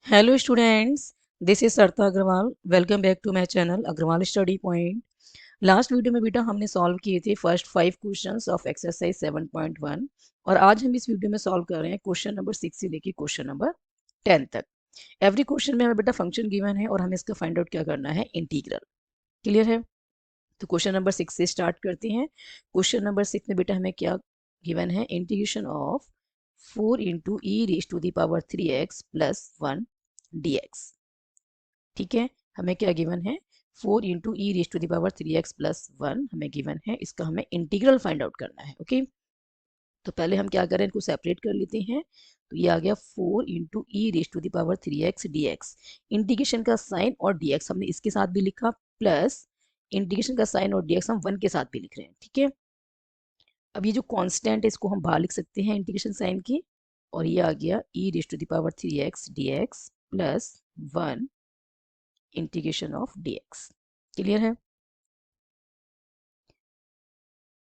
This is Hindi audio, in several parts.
Hello students, this is Sarta Agarwal. Welcome back to my channel Agarwal study point. Last video में बेटा हमने सॉल्व किए थे फर्स्ट 5 क्वेश्चंस ऑफ एक्सरसाइज 7.1 और आज हम इस वीडियो में सॉल्व कर रहे हैं क्वेश्चन नंबर 6 से लेके क्वेश्चन नंबर 10 तक. एवरी क्वेश्चन में हमें बेटा फंक्शन गिवन है और हमें इसका फाइंड आउट क्या करना है, इंटीग्रल. क्लियर है? तो क्वेश्चन नंबर 6 से स्टार्ट करते हैं. क्वेश्चन नंबर 6 में बेटा हमें क्या गिवन है, integration of 4 into e raise to the power 3x plus 1 dx. ठीक है, हमें क्या गिवन है, 4 into e raise to the power 3x plus 1 हमें गिवन है. इसका हमें इंटीग्रल फाइंड आउट करना है. ओके, तो पहले हम क्या करें, इनको सेपरेट कर लेते हैं. तो ये आ गया 4 into e raise to the power 3x dx. Integration का साइन और dx हमने इसके साथ भी लिखा, प्लस इंटीग्रेशन का साइन और dx हम 1 के साथ भी लिख रहे हैं. ठीक है, अब ये जो कांस्टेंट है इसको हम बाहर लिख सकते हैं इंटीग्रेशन साइन की, और ये आ गया e raise to the power 3x dx plus 1 integration of dx. Clear है?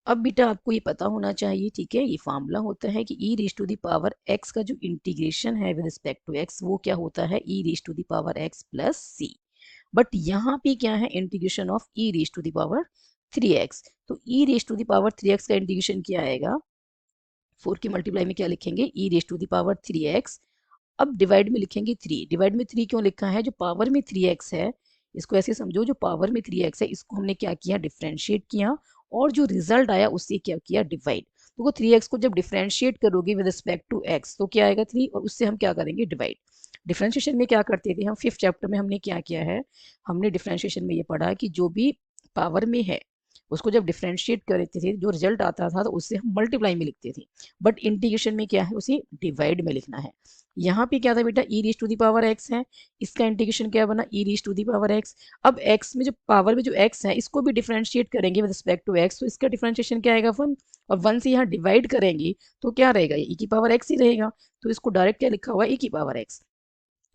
अब बेटा आपको ये पता होना चाहिए, ठीक है, ये फार्मूला होता है कि e raise to the power x का जो इंटीग्रेशन है विद रिस्पेक्ट टू x वो क्या होता है, e raise to the power x plus C. But यहाँ पे क्या है, integration of e raise to the power 3x. तो e raise to the power 3x का इंटीग्रेशन क्या आएगा, 4 की मल्टीप्लाई में क्या लिखेंगे, e raise to the power 3x. अब डिवाइड में लिखेंगे 3. डिवाइड में 3 क्यों लिखा है, जो पावर में 3x है इसको ऐसे समझो, जो पावर में 3x है इसको हमने क्या किया, डिफरेंशिएट किया, और जो रिजल्ट आया उससे क्या किया, डिवाइड. तो वो 3x को जब डिफरेंशिएट करोगे विद रिस्पेक्ट टू x तो क्या आएगा 3, और उससे हम क्या करेंगे, डिवाइड. डिफरेंशिएशन में क्या करते थे हम, 5th चैप्टर में हमने क्या किया है, हमने डिफरेंशिएशन में ये पढ़ा कि जो भी पावर में है उसको जब डिफरेंशिएट करते थे जो रिजल्ट आता था तो उससे हम मल्टीप्लाई में लिखते थे. बट इंटीग्रेशन में क्या है, उसे डिवाइड में लिखना है. यहाँ पे क्या था बेटा, e raise to the power x है, इसका इंटीग्रेशन क्या बना, e raise to the power x. अब एक्स में जो पावर में जो एक्स है इसको भी डिफरेंशिएट करेंगे विद रिस्पेक्ट टू एक्स, तो इसका डिफरेंशिएशन क्या आएगा, 1. और 1 से यहाँ डिवाइड करेंगे तो क्या रहेगा, ये ई की पावर एक्स ही रहेगा. तो इसको डायरेक्ट क्या लिखा हुआ है, ई की पावर एक्स.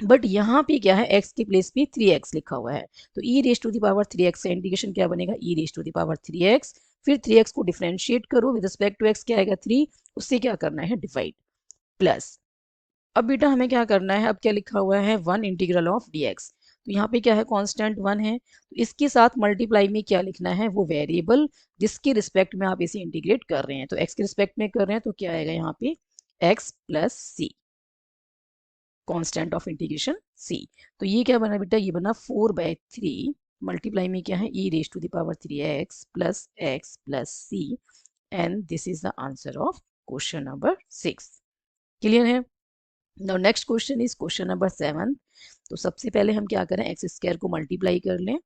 बट यहाँ पे क्या है, x के प्लेस पे 3x लिखा हुआ है. तो e raise to the power 3x का इंटीग्रेशन क्या बनेगा, e raise to the power 3x. फिर 3x को डिफरेंशिएट करो विद रिस्पेक्ट टू x, क्या आएगा 3, उससे क्या करना है, डिवाइड, प्लस. अब बेटा हमें क्या करना है, अब क्या लिखा हुआ है, 1 इंटीग्रल ऑफ dx. तो यहाँ पे क्या है, कांस्टेंट 1 है, तो इसके साथ मल्टीप्लाई में क्या लिखना है, वो वेरिएबल जिसके रिस्पेक्ट में आप इसे इंटीग्रेट कर रहे हैं. तो x के रिस्पेक्ट में कर रहे हैं तो क्या आएगा यहाँ पे, x plus c, constant of integration c. तो ये क्या बना बेटा, ये बना 4/3 मल्टीप्लाई में क्या है, e raise to the power 3x plus x plus C. And this is the answer of question number 6. Clear है? Now next question is question number 7. तो सबसे पहले हम क्या करें, एक्स स्क्वायर को मल्टीप्लाई कर लें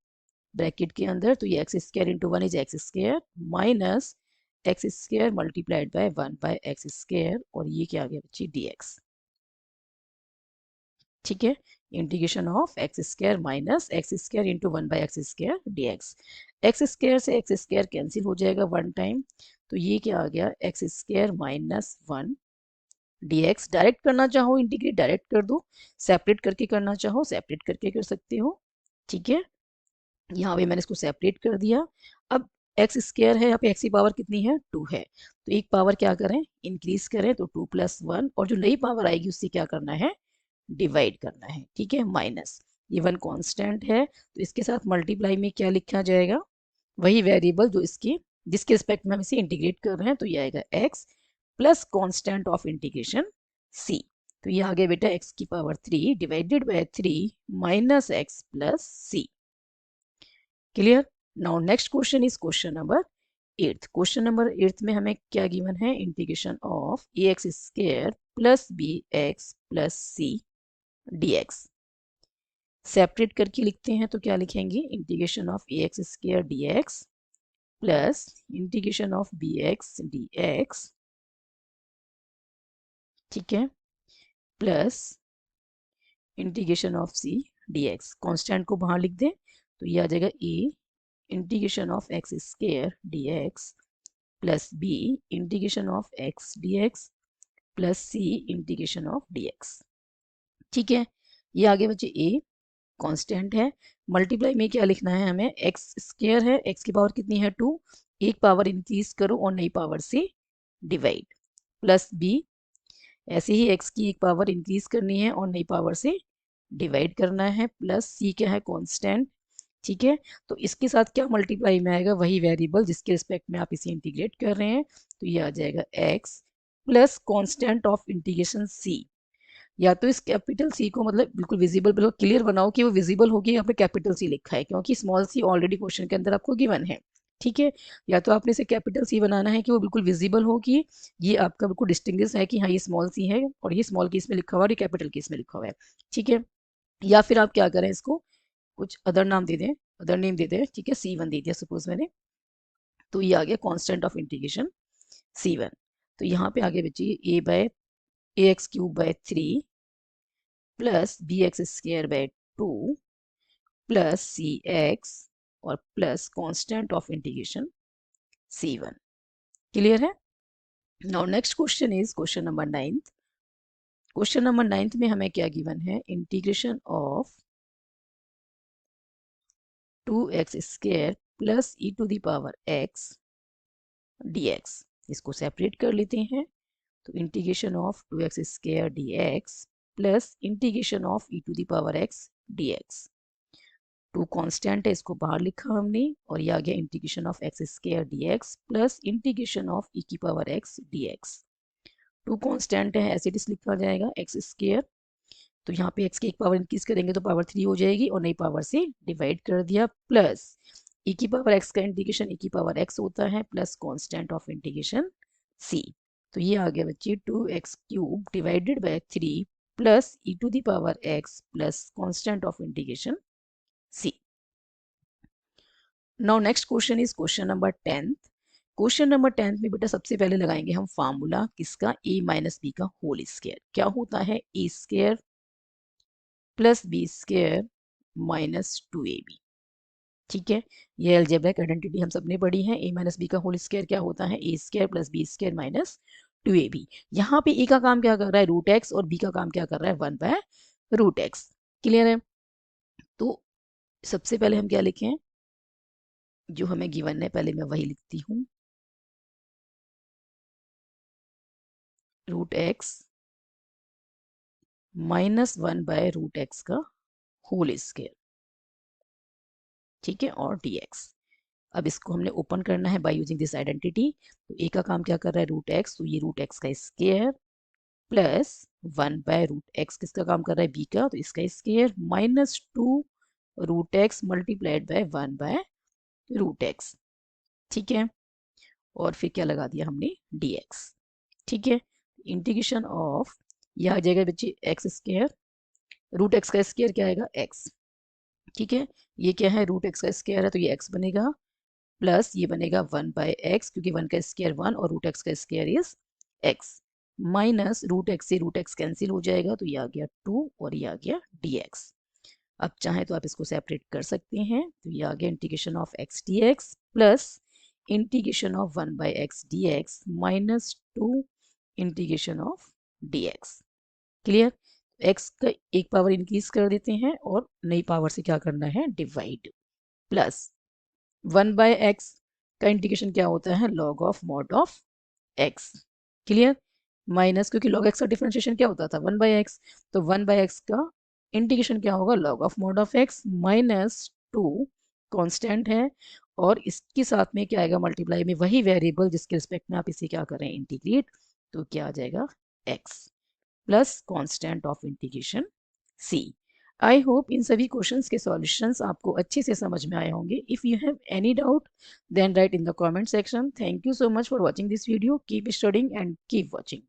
ब्रैकेट के अंदर. तो ये x square into 1 is x square minus x square multiplied by 1 by x square, और ये क्या आ गया बच्ची, dx. ठीक है, integration of x square minus x square into 1 by x square dx. X square से एक्स स्क्वायर कैंसिल हो जाएगा 1 टाइम, तो ये क्या आ गया, x square minus 1 dx. Direct करना चाहो इंटीग्रेट डायरेक्ट कर दो, सेपरेट करके करना चाहो सेपरेट करके कर सकते हो. ठीक है, यहाँ पे मैंने इसको सेपरेट कर दिया. अब एक्स स्क्वायर है, यहाँ पे एक्स की पावर कितनी है, 2 है, तो एक पावर क्या करें, इंक्रीज करें, तो 2 प्लस 1, और जो नई पावर आएगी उससे क्या करना है, डिवाइड करना है. ठीक है, माइनस ये 1 कांस्टेंट है तो इसके साथ मल्टीप्लाई में क्या लिखा जाएगा, वही वेरिएबल जो इसके जिसके रिस्पेक्ट में हम इसे इंटीग्रेट कर रहे हैं, तो ये आएगा x plus constant of integration c. तो ये आ गया बेटा x की power 3 divided by 3 minus x plus c. Clear? Now next question is question number 8. Question number 8 में हमें क्या गिवन है, integration of ax square plus bx plus c dx. Separate करके लिखते हैं तो क्या लिखेंगे, integration of a x square D x plus integration of b x D x. ठीक है, plus integration of C D x. Constant को बाहर लिख दें तो ये आ जाएगा A integration of x square D x plus B integration of x D x plus C integration of D x. ठीक है, ये आगे बचे ए कांस्टेंट है, मल्टीप्लाई में क्या लिखना है हमें, एक्स स्क्वायर है, एक्स की पावर कितनी है 2, एक पावर इंक्रीज करो और नई पावर से डिवाइड, प्लस बी ऐसे ही एक्स की एक पावर इंक्रीज करनी है और नई पावर से डिवाइड करना है, प्लस सी क्या है, कांस्टेंट। ठीक है, तो इसके साथ क्या मल्टीप्लाई में आएगा, वही वेरिएबल जिसके रिस्पेक्ट में आप इसे इंटीग्रेट कर रहे हैं, तो ये आ जाएगा x plus constant of integration C. या तो इस कैपिटल सी को मतलब बिल्कुल विजिबल, बिल्कुल क्लियर बनाओ कि वो विजिबल होगी, आपने कैपिटल सी लिखा है क्योंकि स्मॉल सी ऑलरेडी क्वेश्चन के अंदर आपको गिवन है। ठीक है, या तो आपने इसे कैपिटल सी बनाना है कि वो बिल्कुल विजिबल हो कि ये आपका बिल्कुल डिस्टिंग्विश है कि हाँ ये स्मॉल सी है और ये स्मॉल केस में लिखा हुआ है और ये कैपिटल केस में लिखा हुआ है। ठीक है, या फिर आप क्या करें, इसको कुछ अदर नाम दे दें, अदर नेम दे दें। ठीक है, C1 दे दिया सपोज मैंने, तो ये आ गया कांस्टेंट ऑफ इंटीग्रेशन C1। तो यहाँ पे आगे बची a/ax³/3 plus bx² 2 plus cx और plus constant of integration C1। Clear है? Now next question is question number 9th। Question number 9th में हमें क्या गिवन है, integration of 2x² plus e⁻x dx। इसको सेपरेट कर लेते हैं, तो integration of 2x² dx plus integration of e⁻x dx। Two constant है, इसको बाहर लिखा हमने, और ये आ गया integration of x² dx plus integration of e⁻x dx। Two constant है, एज इट इज लिखा जाएगा x², तो यहाँ पे x की एक पावर इंक्रीज करेंगे तो पावर 3 हो जाएगी और नई पावर से डिवाइड कर दिया, प्लस e⁻x का इंटीग्रेशन e⁻x होता है plus constant of integration c। तो ये आ गया बच्चे 2x³ divided by 3 plus e⁻x plus constant of integration c। Now next question is question number 10th। Question number 10th में बेटा सबसे पहले लगाएंगे हम फार्मूला किसका, a माइनस बी का होल स्क्वायर। क्या होता है, a² plus b² minus 2ab। ठीक है, ये अलजेब्रिक आइडेंटिटी हम सबने पढ़ी है। a माइनस बी का होल स्क्वायर क्या होता है, a² plus b² minus 2ab। यहाँ पे a का काम क्या कर रहा है, रूट एक्स, और b का काम क्या कर रहा है, 1/√x। क्लियर है? तो सबसे पहले हम क्या लिखें, जो हमें गिवन है पहले मैं वही लिखती हूँ, √x माइनस 1/√x का होल स्क्वायर। ठीक है, और dx। अब इसको हमने ओपन करना है बाय यूजिंग दिस आइडेंटिटी। तो a का काम क्या कर रहा है, √x, तो ये √x का स्क्वायर प्लस 1/√x किसका काम कर रहा है, b का, तो इसका square minus 2√x multiplied by 1/√x। ठीक है, और फिर क्या लगा दिया हमने, dx। ठीक है, इंटीग्रेशन ऑफ, यह आ जाएगा बच्चे x², √x का स्क्वायर क्या आएगा, x। ठीक है, ये क्या है, √x का स्क्वायर है तो ये x बनेगा, प्लस ये बनेगा 1/x, क्योंकि 1 का स्क्वायर 1 और √x का square is x, minus √x से √x कैंसिल हो जाएगा, तो ये आ गया 2 और ये आ गया dx। अब चाहे तो आप इसको सेपरेट कर सकते हैं, तो ये आ गया integration of x dx plus integration of 1/x dx minus 2 integration of dx। Clear? x का एक पावर इंक्रीज कर देते हैं और नई पावर से क्या करना है, डिवाइड, प्लस 1/x का इंटीग्रेशन क्या होता है, log of mod of x। Clear? Minus, क्योंकि log x का डिफरेंशिएशन क्या होता था, 1/x, तो 1/x का इंटीग्रेशन क्या होगा, log of mod of x minus 2 constant है, और इसके साथ में क्या आएगा, मल्टीप्लाई में वही वेरिएबल जिसके रिस्पेक्ट में आप इसे क्या करें, इंटीग्रेट, तो क्या आ जाएगा, x plus constant of integration c। I hope इन सभी क्वेश्चंस के सॉल्यूशंस आपको अच्छे से समझ में आए होंगे। If you have any doubt then write in the comment section. Thank you so much for watching this video. Keep studying and keep watching.